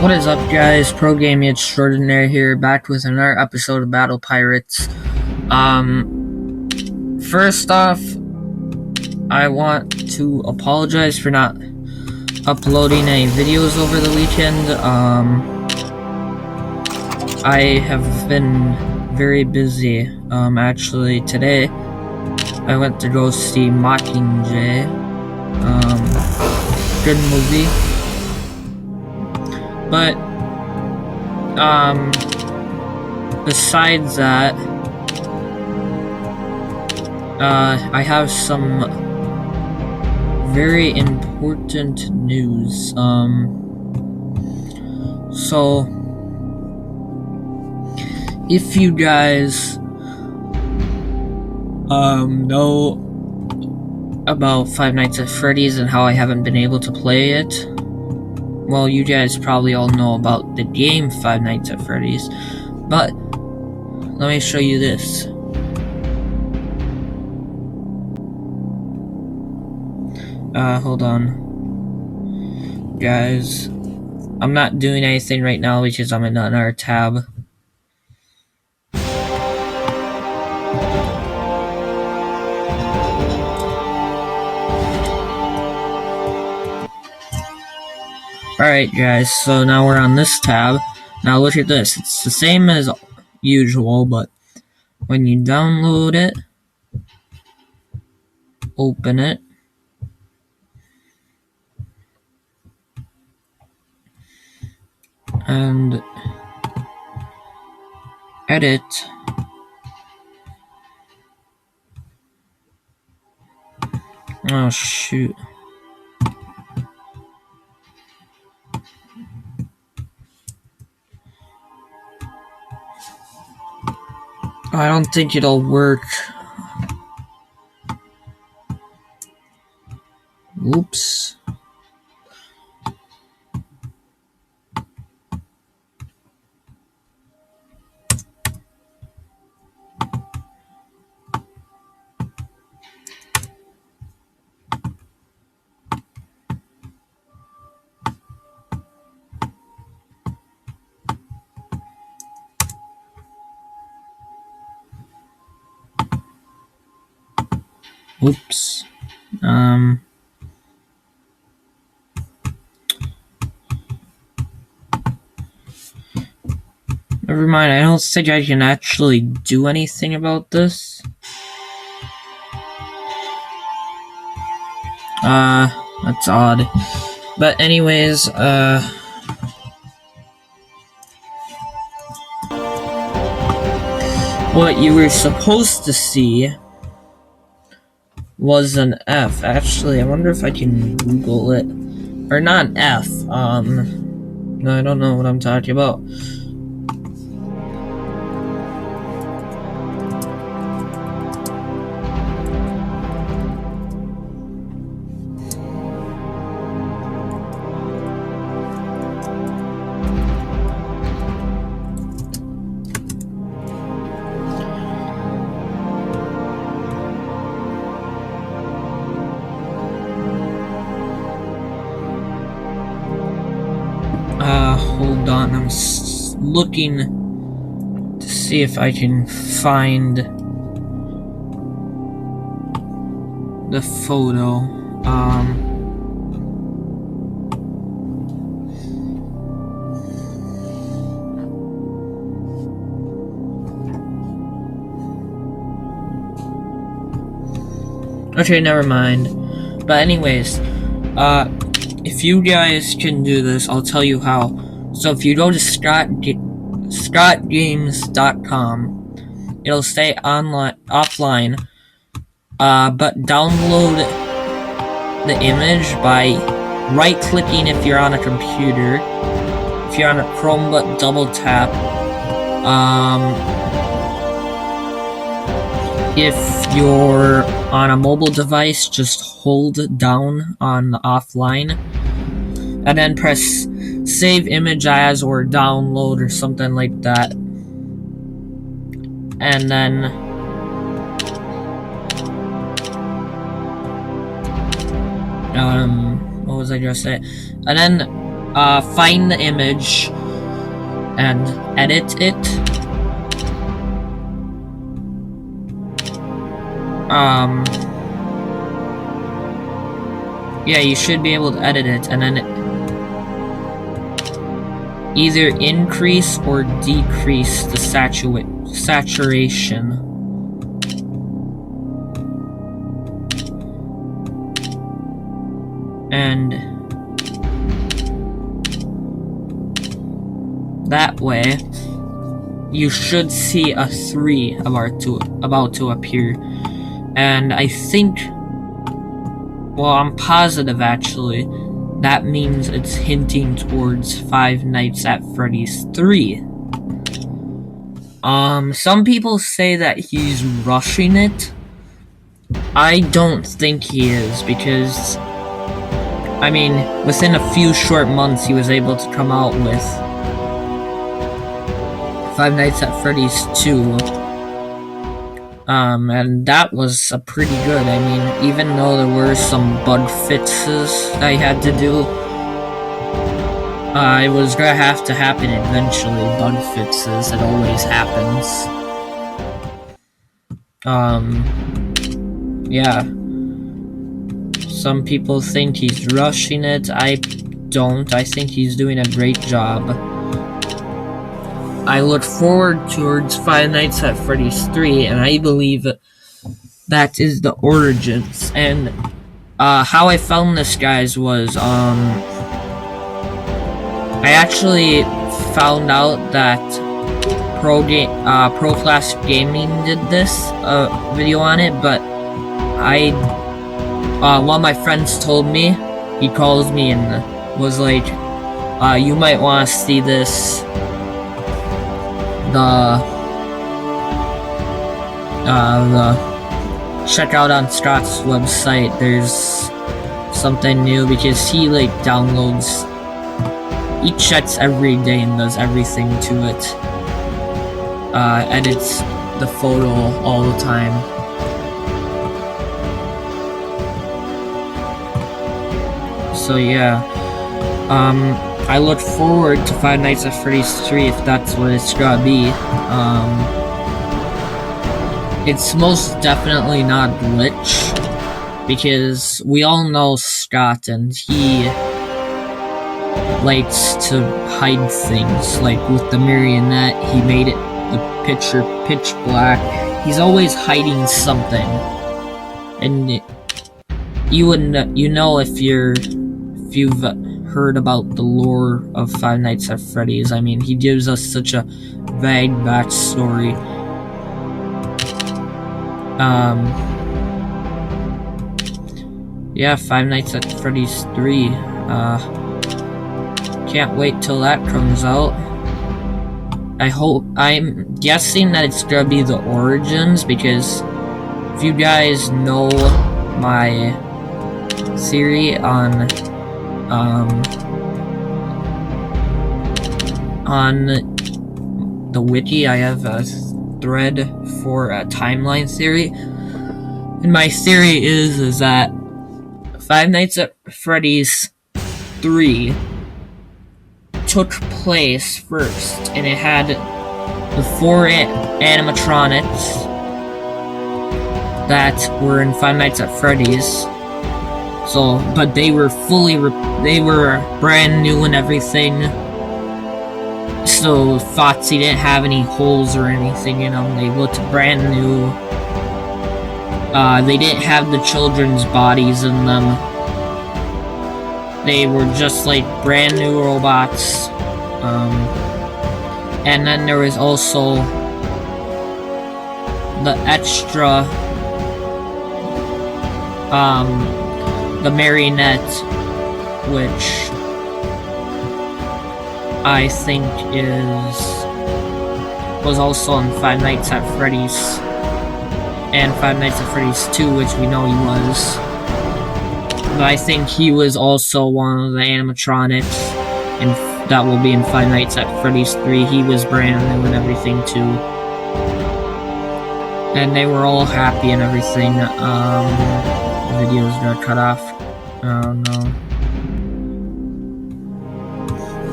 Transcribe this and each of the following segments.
What is up, guys? Pro Gaming Extraordinaire here, back with another episode of Battle Pirates. First off, I want to apologize for not uploading any videos over the weekend. I have been very busy. Actually, today, I went to go see Mockingjay. Good movie. But, besides that, I have some very important news. So, if you guys, know about Five Nights at Freddy's and how I haven't been able to play it, well, you guys probably all know about the game Five Nights at Freddy's, but let me show you this. Hold on. Guys, I'm not doing anything right now because I'm in another tab. Alright guys, so now we're on this tab. Now look at this. It's the same as usual, but when you download it, open it, and edit, oh shoot. I don't think it'll work. Oops. Oops. Never mind, I don't think I can actually do anything about this. That's odd. But anyways, what you were supposed to see was an F. Actually, I wonder if I can Google it. Or not an F, no, I don't know what I'm talking about. Hold on, I'm looking to see if I can find the photo. Okay, never mind. But anyways, if you guys can do this, I'll tell you how. So if you go to scottgames.com, it'll stay offline, but download the image by right-clicking if you're on a computer. If you're on a Chromebook, double tap. If you're on a mobile device, just hold down on the offline, and then press save image as or download or something like that. And then what was I gonna say? And then find the image and edit it. Yeah, you should be able to edit it, and then either increase or decrease the saturation. And that way, you should see a 3 about to appear. And I think, well, I'm positive actually, that means it's hinting towards Five Nights at Freddy's 3. Some people say that he's rushing it. I don't think he is, because, I mean, within a few short months he was able to come out with Five Nights at Freddy's 2. And that was pretty good. I mean, even though there were some bug fixes that I had to do, it was gonna have to happen eventually. Bug fixes, it always happens. Yeah. Some people think he's rushing it. I don't. I think he's doing a great job. I look forward towards Five Nights at Freddy's 3, and I believe that is the origins. And how I found this, guys, was I actually found out that Pro Class Gaming did this video on it, but one of my friends told me. He calls me and was like, you might want to see this. Check out on Scott's website, there's something new, because he like downloads, he checks every day and does everything to it, edits the photo all the time. So yeah, I look forward to Five Nights at Freddy's 3 if that's what it's gonna be. It's most definitely not a glitch, because we all know Scott, and he likes to hide things. Like with the marionette, he made it the picture pitch black. He's always hiding something, and you know if you've heard about the lore of Five Nights at Freddy's. I mean, he gives us such a vague backstory. Yeah, Five Nights at Freddy's 3. Can't wait till that comes out. I'm guessing that it's gonna be the origins, because if you guys know my theory on the wiki, I have a thread for a timeline theory, and my theory is that Five Nights at Freddy's 3 took place first, and it had the 4 animatronics that were in Five Nights at Freddy's. So, but they were brand new and everything. So Foxy didn't have any holes or anything in them. They looked brand new. They didn't have the children's bodies in them. They were just like brand new robots. And then there was also the extra, the marionette, which I think was also on Five Nights at Freddy's, and Five Nights at Freddy's 2, which we know he was. But I think he was also one of the animatronics, and that will be in Five Nights at Freddy's 3. He was brand new and everything too. And they were all happy and everything. The video's gonna cut off. Oh no.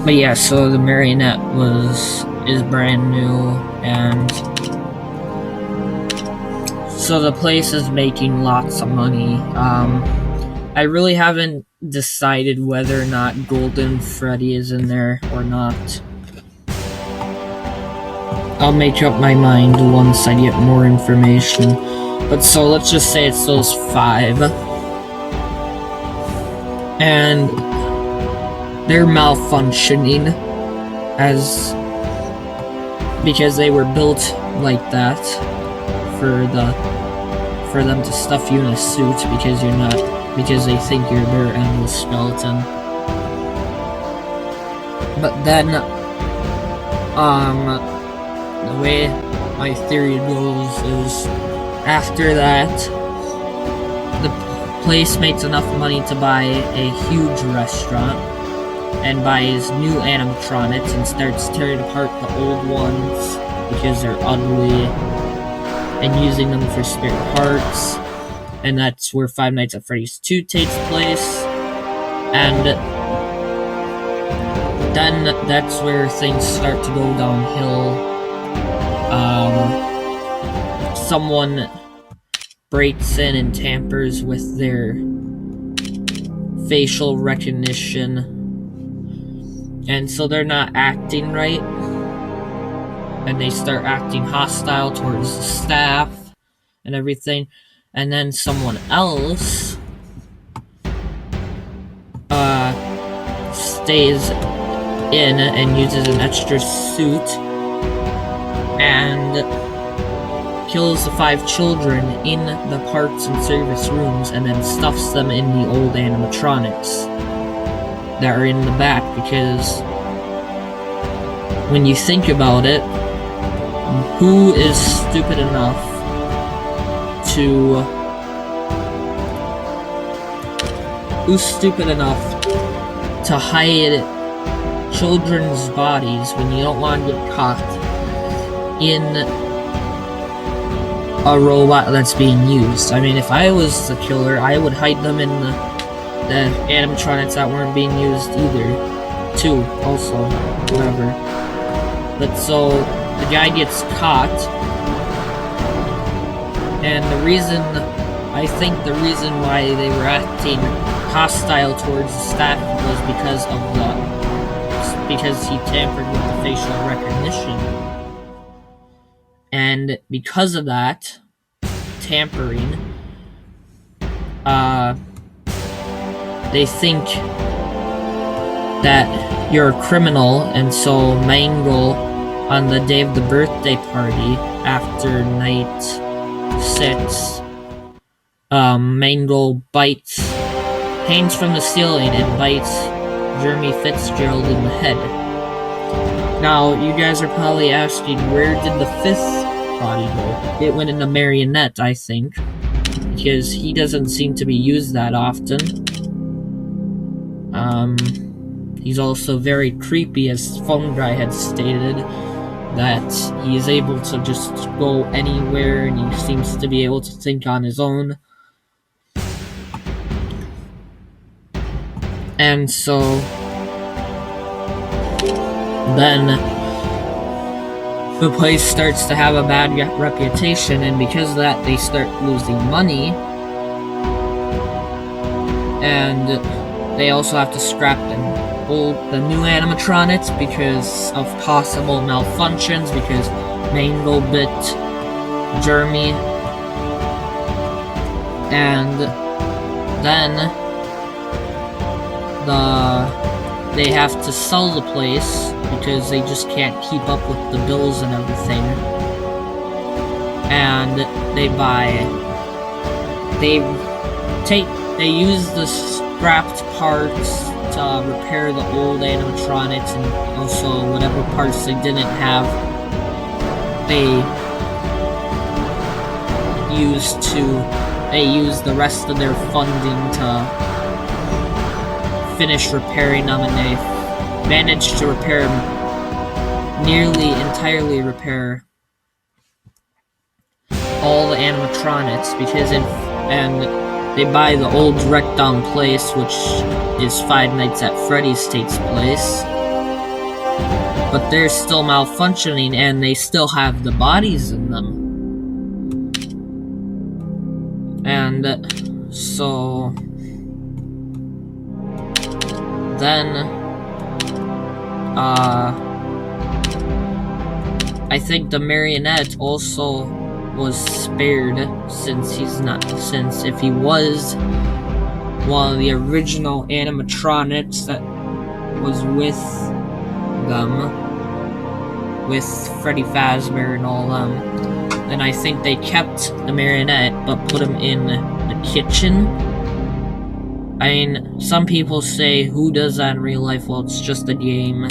But yeah, so the marionette is brand new, and so the place is making lots of money. I really haven't decided whether or not Golden Freddy is in there or not. I'll make up my mind once I get more information. But so let's just say it's those 5. And they're malfunctioning because they were built like that for them to stuff you in a suit because they think you're their endoskeleton. But then the way my theory goes is after that the place makes enough money to buy a huge restaurant and buys new animatronics and starts tearing apart the old ones because they're ugly and using them for spare parts. And that's where Five Nights at Freddy's 2 takes place. And then that's where things start to go downhill. Someone breaks in and tampers with their facial recognition, and so they're not acting right, and they start acting hostile towards the staff and everything. And then someone else stays in and uses an extra suit and kills the 5 children in the parts and service rooms and then stuffs them in the old animatronics that are in the back, because when you think about it, who's stupid enough to hide children's bodies when you don't want to get caught in a robot that's being used? I mean, if I was the killer, I would hide them in the animatronics that weren't being used either, too, also, whatever. But so, the guy gets caught, and I think the reason why they were acting hostile towards the staff was because he tampered with the facial recognition. And because of that tampering, they think that you're a criminal, and so Mangle, on the day of the birthday party, after night 6, Mangle hangs from the ceiling and bites Jeremy Fitzgerald in the head. Now, you guys are probably asking, where did the 5th body go? It went in the marionette, I think, because he doesn't seem to be used that often. He's also very creepy, as Phone Guy had stated, that he is able to just go anywhere, and he seems to be able to think on his own. And so then the place starts to have a bad reputation, and because of that they start losing money, and they also have to scrap the new animatronics because of possible malfunctions, because Mangle bit Jeremy. And then they have to sell the place because they just can't keep up with the bills and everything. And they use the scrapped parts to repair the old animatronics, and also whatever parts they didn't have, they use the rest of their funding to finish repairing them, and they managed to nearly entirely repair all the animatronics, and they buy the old wrecked down place, which is Five Nights at Freddy's takes place, but they're still malfunctioning and they still have the bodies in them. And so then I think the marionette also was spared, since if he was one of the original animatronics that was with them, with Freddy Fazbear and all them, then I think they kept the marionette but put him in the kitchen. I mean, some people say, who does that in real life? Well, it's just a game.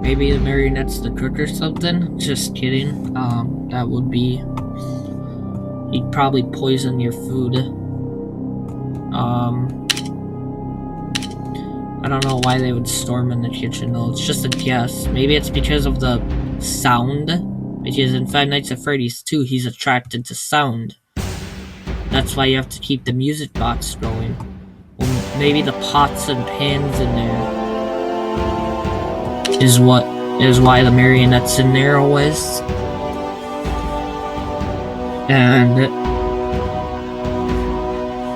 Maybe the marionette's the cook or something? Just kidding. That would be... He'd probably poison your food. I don't know why they would storm in the kitchen though, it's just a guess. Maybe it's because of the sound, because in Five Nights at Freddy's 2, he's attracted to sound. That's why you have to keep the music box going. Or maybe the pots and pans in there is why the marionette's in there always. And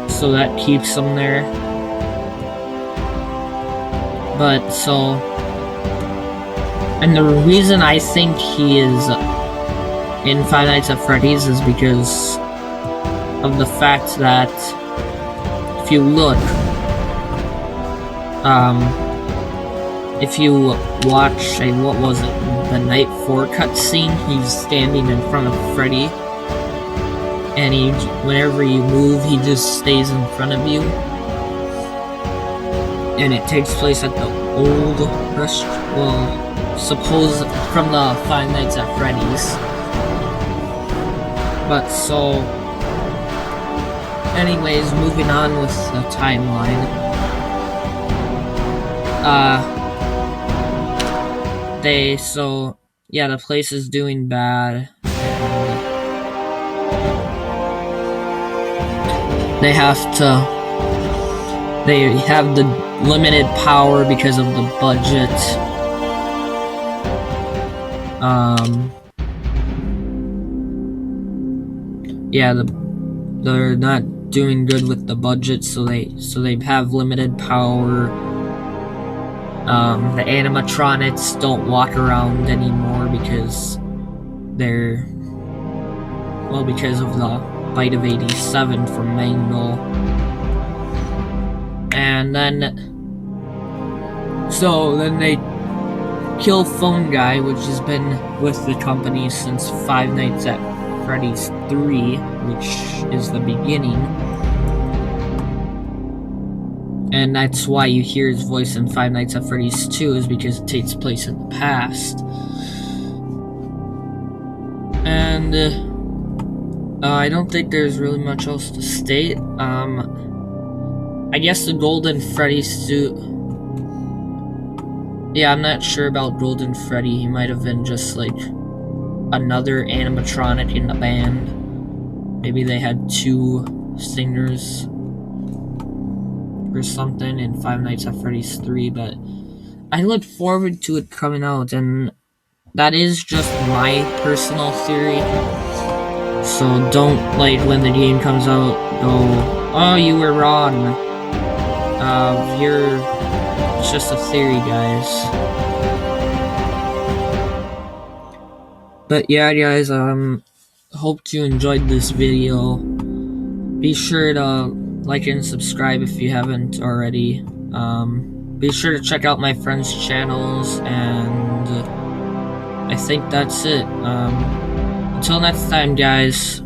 so that keeps them there. But so, and the reason I think he is in Five Nights at Freddy's is because of the fact that if you look, if you watch what was it, the Night 4 cutscene, he's standing in front of Freddy, and whenever you move, he just stays in front of you. And it takes place at the old restaurant, well, suppose from the Five Nights at Freddy's. But so, anyways, moving on with the timeline. The place is doing bad. They have the limited power because of the budget. They're not doing good with the budget, so they have limited power. The animatronics don't walk around anymore because because of the bite of 87 from Mangle. And then they kill Phone Guy, which has been with the company since Five Nights at Freddy's 3, which is the beginning. And that's why you hear his voice in Five Nights at Freddy's 2, is because it takes place in the past. And I don't think there's really much else to state. I guess the Golden Freddy suit... Yeah, I'm not sure about Golden Freddy. He might have been just like another animatronic in the band. Maybe they had two singers or something in Five Nights at Freddy's 3, but I look forward to it coming out, and that is just my personal theory. So don't, like, when the game comes out, go, oh, you were wrong. It's just a theory, guys. But yeah, guys, hope you enjoyed this video. Be sure to like and subscribe if you haven't already. Be sure to check out my friends' channels, and I think that's it. Until next time, guys.